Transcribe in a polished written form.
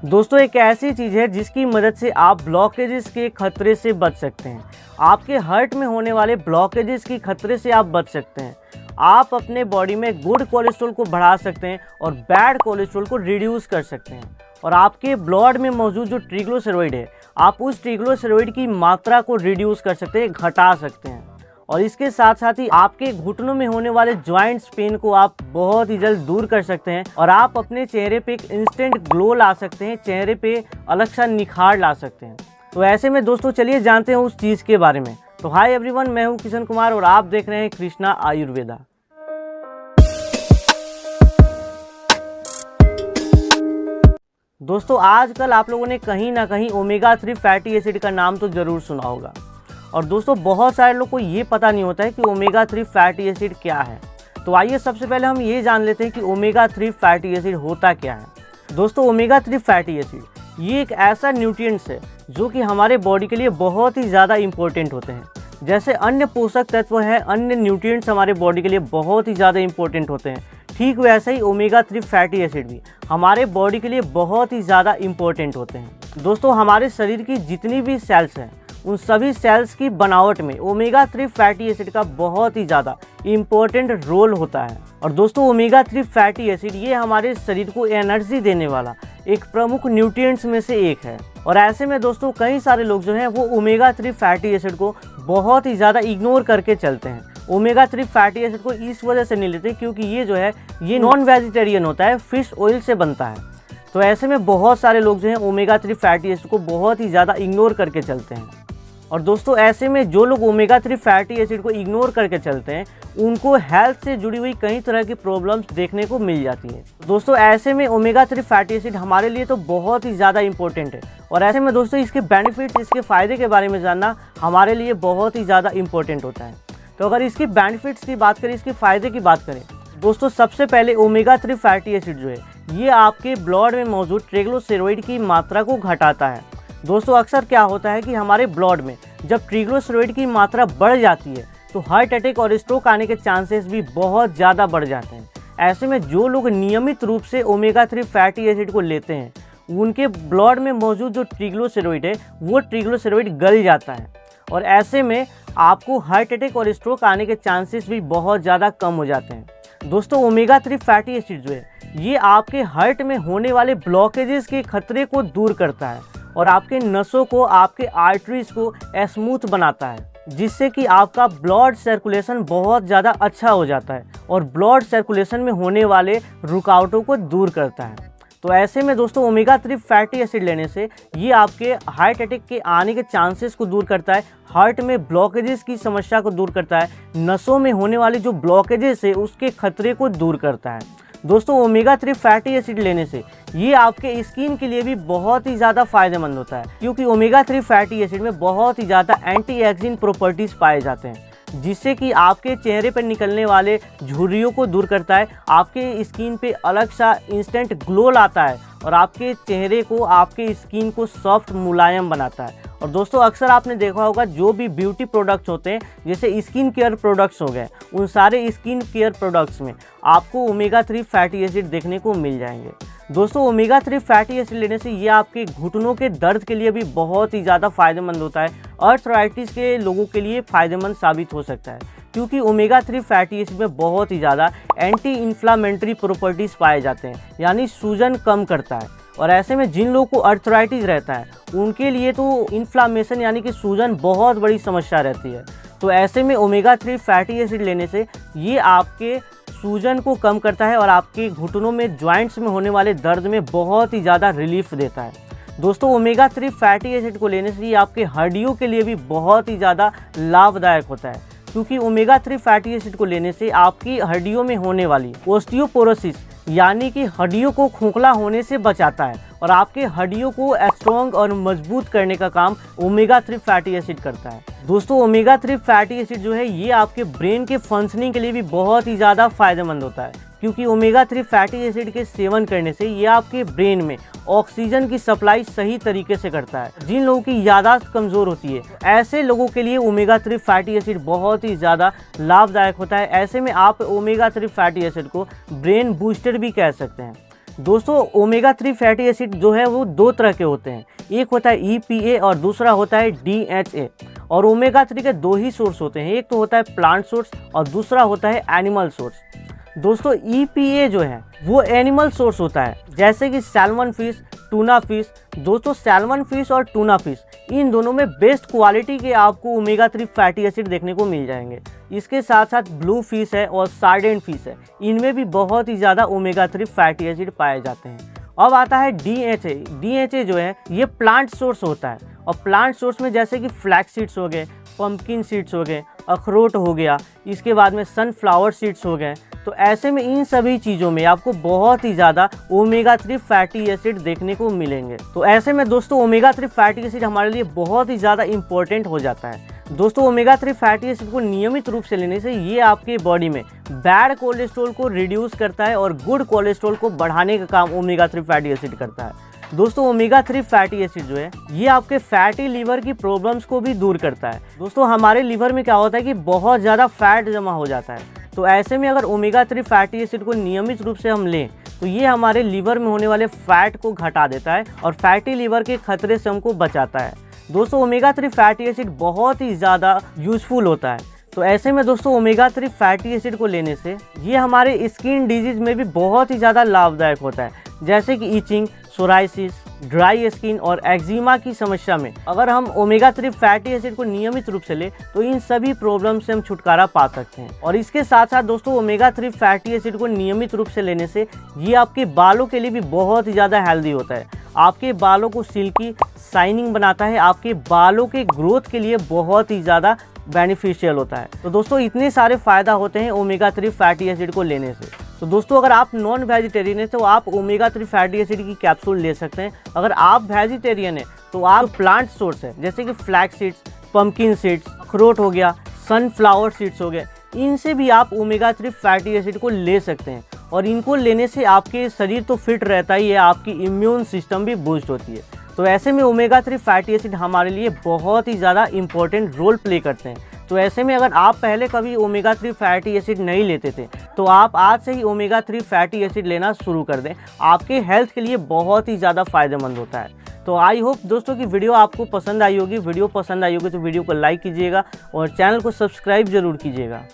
दोस्तों एक ऐसी चीज़ है जिसकी मदद से आप ब्लॉकेजेस के खतरे से बच सकते हैं। आपके हार्ट में होने वाले ब्लॉकेजेस की खतरे से आप बच सकते हैं। आप अपने बॉडी में गुड कोलेस्ट्रॉल को बढ़ा सकते हैं और बैड कोलेस्ट्रॉल को रिड्यूस कर सकते हैं। और आपके ब्लड में मौजूद जो ट्रिग्लिसराइड है, आप उस ट्रिग्लिसराइड की मात्रा को रिड्यूस कर सकते हैं, घटा सकते हैं। और इसके साथ साथ ही आपके घुटनों में होने वाले जॉइंट्स पेन को आप बहुत ही जल्द दूर कर सकते हैं और आप अपने चेहरे पे एक इंस्टेंट ग्लो ला सकते हैं, चेहरे पे अलग सा निखार ला सकते हैं। तो ऐसे में दोस्तों चलिए जानते हैं उस चीज़ के बारे में। तो हाय एवरीवन, मैं हूं किशन कुमार और आप देख रहे हैं कृष्णा आयुर्वेदा। दोस्तों आजकल आप लोगों ने कहीं ना कहीं ओमेगा 3 फैटी एसिड का नाम तो ज़रूर सुना होगा। और दोस्तों बहुत सारे लोग को ये पता नहीं होता है कि ओमेगा 3 फैटी एसिड क्या है। तो आइए सबसे पहले हम ये जान लेते हैं कि ओमेगा 3 फैटी एसिड होता क्या है। दोस्तों ओमेगा 3 फैटी एसिड ये एक ऐसा न्यूट्रिएंट्स है जो कि हमारे बॉडी के लिए बहुत ही ज़्यादा इम्पोर्टेंट होते हैं। जैसे अन्य पोषक तत्व हैं, अन्य न्यूट्रिएंट्स हमारे बॉडी के लिए बहुत ही ज़्यादा इम्पोर्टेंट होते हैं, ठीक वैसे ही ओमेगा 3 फैटी एसिड भी हमारे बॉडी के लिए बहुत ही ज़्यादा इम्पोर्टेंट होते हैं। दोस्तों हमारे शरीर की जितनी भी सेल्स हैं उन सभी सेल्स की बनावट में ओमेगा 3 फैटी एसिड का बहुत ही ज़्यादा इम्पोर्टेंट रोल होता है। और दोस्तों ओमेगा 3 फैटी एसिड ये हमारे शरीर को एनर्जी देने वाला एक प्रमुख न्यूट्रिएंट्स में से एक है। और ऐसे में दोस्तों कई सारे लोग जो हैं वो ओमेगा 3 फैटी एसिड को बहुत ही ज़्यादा इग्नोर करके चलते हैं। ओमेगा 3 फैटी एसिड को इस वजह से नहीं लेते क्योंकि ये जो है ये नॉन वेजिटेरियन होता है, फिश ऑयल से बनता है। तो ऐसे में बहुत सारे लोग जो हैं ओमेगा 3 फैटी एसिड को बहुत ही ज़्यादा इग्नोर करके चलते हैं। और दोस्तों ऐसे में जो लोग ओमेगा 3 फैटी एसिड को इग्नोर करके चलते हैं उनको हेल्थ से जुड़ी हुई कई तरह की प्रॉब्लम्स देखने को मिल जाती है। दोस्तों ऐसे में ओमेगा 3 फैटी एसिड हमारे लिए तो बहुत ही ज़्यादा इंपॉर्टेंट है। और ऐसे में दोस्तों इसके बेनिफिट्स, इसके फ़ायदे के बारे में जानना हमारे लिए बहुत ही ज़्यादा इंपॉर्टेंट होता है। तो अगर इसकी बेनिफिट्स की बात करें, इसके फ़ायदे की बात करें, दोस्तों सबसे पहले ओमेगा 3 फैटी एसिड जो है ये आपके ब्लड में मौजूद ट्रिग्लिसराइड की मात्रा को घटाता है। दोस्तों अक्सर क्या होता है कि हमारे ब्लड में जब ट्रिग्लिसराइड की मात्रा बढ़ जाती है तो हार्ट अटैक और स्ट्रोक आने के चांसेस भी बहुत ज़्यादा बढ़ जाते हैं। ऐसे में जो लोग नियमित रूप से ओमेगा 3 फैटी एसिड को लेते हैं उनके ब्लड में मौजूद जो ट्रिग्लिसराइड है वो ट्रिग्लिसराइड गल जाता है और ऐसे में आपको हार्ट अटैक और स्ट्रोक आने के चांसेस भी बहुत ज़्यादा कम हो जाते हैं। दोस्तों ओमेगा 3 फैटी एसिड जो है ये आपके हार्ट में होने वाले ब्लॉकेजेस के खतरे को दूर करता है और आपके नसों को, आपके आर्टरीज को स्मूथ बनाता है, जिससे कि आपका ब्लड सर्कुलेशन बहुत ज़्यादा अच्छा हो जाता है और ब्लड सर्कुलेशन में होने वाले रुकावटों को दूर करता है। तो ऐसे में दोस्तों ओमेगा 3 फैटी एसिड लेने से ये आपके हार्ट अटैक के आने के चांसेस को दूर करता है, हार्ट में ब्लॉकेजेस की समस्या को दूर करता है, नसों में होने वाले जो ब्लॉकेजेस है उसके खतरे को दूर करता है। दोस्तों ओमेगा 3 फैटी एसिड लेने से ये आपके स्किन के लिए भी बहुत ही ज़्यादा फायदेमंद होता है क्योंकि ओमेगा 3 फैटी एसिड में बहुत ही ज़्यादा एंटी एजिंग प्रॉपर्टीज़ पाए जाते हैं, जिससे कि आपके चेहरे पर निकलने वाले झुर्रियों को दूर करता है, आपके स्किन पे अलग सा इंस्टेंट ग्लो लाता है और आपके चेहरे को, आपके स्किन को सॉफ्ट मुलायम बनाता है। और दोस्तों अक्सर आपने देखा होगा जो भी ब्यूटी प्रोडक्ट्स होते हैं जैसे स्किन केयर प्रोडक्ट्स हो गए, उन सारे स्किन केयर प्रोडक्ट्स में आपको ओमेगा 3 फैटी एसिड देखने को मिल जाएंगे। दोस्तों ओमेगा 3 फैटी एसिड लेने से ये आपके घुटनों के दर्द के लिए भी बहुत ही ज़्यादा फायदेमंद होता है, आर्थराइटिस के लोगों के लिए फ़ायदेमंद साबित हो सकता है क्योंकि ओमेगा 3 फैटी एसिड में बहुत ही ज़्यादा एंटी इन्फ्लामेटरी प्रॉपर्टीज़ पाए जाते हैं, यानी सूजन कम करता है। और ऐसे में जिन लोगों को आर्थराइटिस रहता है उनके लिए तो इन्फ्लामेशन यानी कि सूजन बहुत बड़ी समस्या रहती है। तो ऐसे में ओमेगा 3 फैटी एसिड लेने से ये आपके सूजन को कम करता है और आपके घुटनों में, जॉइंट्स में होने वाले दर्द में बहुत ही ज़्यादा रिलीफ देता है। दोस्तों ओमेगा 3 फैटी एसिड को लेने से ये आपके हड्डियों के लिए भी बहुत ही ज़्यादा लाभदायक होता है क्योंकि ओमेगा 3 फैटी एसिड को लेने से आपकी हड्डियों में होने वाली ऑस्टियोपोरोसिस यानी कि हड्डियों को खोखला होने से बचाता है और आपके हड्डियों को स्ट्रॉन्ग और मजबूत करने का काम ओमेगा 3 फैटी एसिड करता है। दोस्तों ओमेगा 3 फैटी एसिड जो है ये आपके ब्रेन के फंक्शनिंग के लिए भी बहुत ही ज़्यादा फायदेमंद होता है क्योंकि ओमेगा 3 फैटी एसिड के सेवन करने से ये आपके ब्रेन में ऑक्सीजन की सप्लाई सही तरीके से करता है। जिन लोगों की याददाश्त कमज़ोर होती है ऐसे लोगों के लिए ओमेगा 3 फैटी एसिड बहुत ही ज़्यादा लाभदायक होता है। ऐसे में आप ओमेगा 3 फैटी एसिड को ब्रेन बूस्टर भी कह सकते हैं। दोस्तों ओमेगा 3 फैटी एसिड जो है वो दो तरह के होते हैं, एक होता है EPA और दूसरा होता है DHA। और ओमेगा 3 के दो ही सोर्स होते हैं, एक तो होता है प्लांट सोर्स और दूसरा होता है एनिमल सोर्स। दोस्तों EPA जो है वो एनिमल सोर्स होता है, जैसे कि सैल्मन फिश, टूना फिश। दोस्तों सैल्मन फिश और टूना फिश इन दोनों में बेस्ट क्वालिटी के आपको ओमेगा 3 फैटी एसिड देखने को मिल जाएंगे। इसके साथ साथ ब्लू फिश है और सार्डिन फिश है, इनमें भी बहुत ही ज़्यादा ओमेगा 3 फैटी एसिड पाए जाते हैं। अब आता है DHA। DHA जो है ये प्लांट सोर्स होता है, और प्लांट सोर्स में जैसे कि फ्लैक्स सीड्स हो गए, पंपकिन सीड्स हो गए, अखरोट हो गया, इसके बाद में सनफ्लावर सीड्स हो गए। तो ऐसे में इन सभी चीज़ों में आपको बहुत ही ज़्यादा ओमेगा 3 फैटी एसिड देखने को मिलेंगे। तो ऐसे में दोस्तों ओमेगा 3 फैटी एसिड हमारे लिए बहुत ही ज़्यादा इंपॉर्टेंट हो जाता है। दोस्तों ओमेगा 3 फैटी एसिड को नियमित रूप से लेने से ये आपके बॉडी में बैड कोलेस्ट्रॉल को रिड्यूस करता है और गुड कोलेस्ट्रॉल को बढ़ाने का काम ओमेगा 3 फैटी एसिड करता है। दोस्तों ओमेगा 3 फैटी एसिड जो है ये आपके फैटी लीवर की प्रॉब्लम्स को भी दूर करता है। दोस्तों हमारे लीवर में क्या होता है कि बहुत ज़्यादा फैट जमा हो जाता है, तो ऐसे में अगर ओमेगा 3 फैटी एसिड को नियमित रूप से हम लें तो ये हमारे लीवर में होने वाले फैट को घटा देता है और फैटी लीवर के खतरे से हमको बचाता है। दोस्तों ओमेगा 3 फैटी एसिड बहुत ही ज़्यादा यूजफुल होता है। तो ऐसे में दोस्तों ओमेगा 3 फैटी एसिड को लेने से ये हमारे स्किन डिजीज में भी बहुत ही ज़्यादा लाभदायक होता है, जैसे कि ईचिंग, सोराइसिस, ड्राई स्किन और एक्जिमा की समस्या में अगर हम ओमेगा 3 फैटी एसिड को नियमित रूप से ले तो इन सभी प्रॉब्लम से हम छुटकारा पा सकते हैं। और इसके साथ साथ दोस्तों ओमेगा 3 फैटी एसिड को नियमित रूप से लेने से ये आपके बालों के लिए भी बहुत ही ज़्यादा हेल्दी होता है। आपके बालों को सिल्की शाइनिंग बनाता है, आपके बालों के ग्रोथ के लिए बहुत ही ज़्यादा बेनिफिशियल होता है। तो दोस्तों इतने सारे फ़ायदा होते हैं ओमेगा 3 फैटी एसिड को लेने से। तो दोस्तों अगर आप नॉन वेजिटेरियन हैं तो आप ओमेगा 3 फैटी एसिड की कैप्सूल ले सकते हैं। अगर आप वेजिटेरियन हैं तो आप प्लांट सोर्स है जैसे कि फ्लैक्स सीड्स, पंपकिन सीड्स, अखरोट हो गया, सनफ्लावर सीड्स हो गए, इनसे भी आप ओमेगा 3 फैटी एसिड को ले सकते हैं। और इनको लेने से आपके शरीर तो फिट रहता ही है, आपकी इम्यून सिस्टम भी बूस्ट होती है। तो ऐसे में ओमेगा 3 फैटी एसिड हमारे लिए बहुत ही ज़्यादा इंपॉर्टेंट रोल प्ले करते हैं। तो ऐसे में अगर आप पहले कभी ओमेगा 3 फैटी एसिड नहीं लेते थे तो आप आज से ही ओमेगा 3 फैटी एसिड लेना शुरू कर दें, आपके हेल्थ के लिए बहुत ही ज़्यादा फायदेमंद होता है। तो आई होप दोस्तों की वीडियो आपको पसंद आई होगी। वीडियो पसंद आई होगी तो वीडियो को लाइक कीजिएगा और चैनल को सब्सक्राइब जरूर कीजिएगा।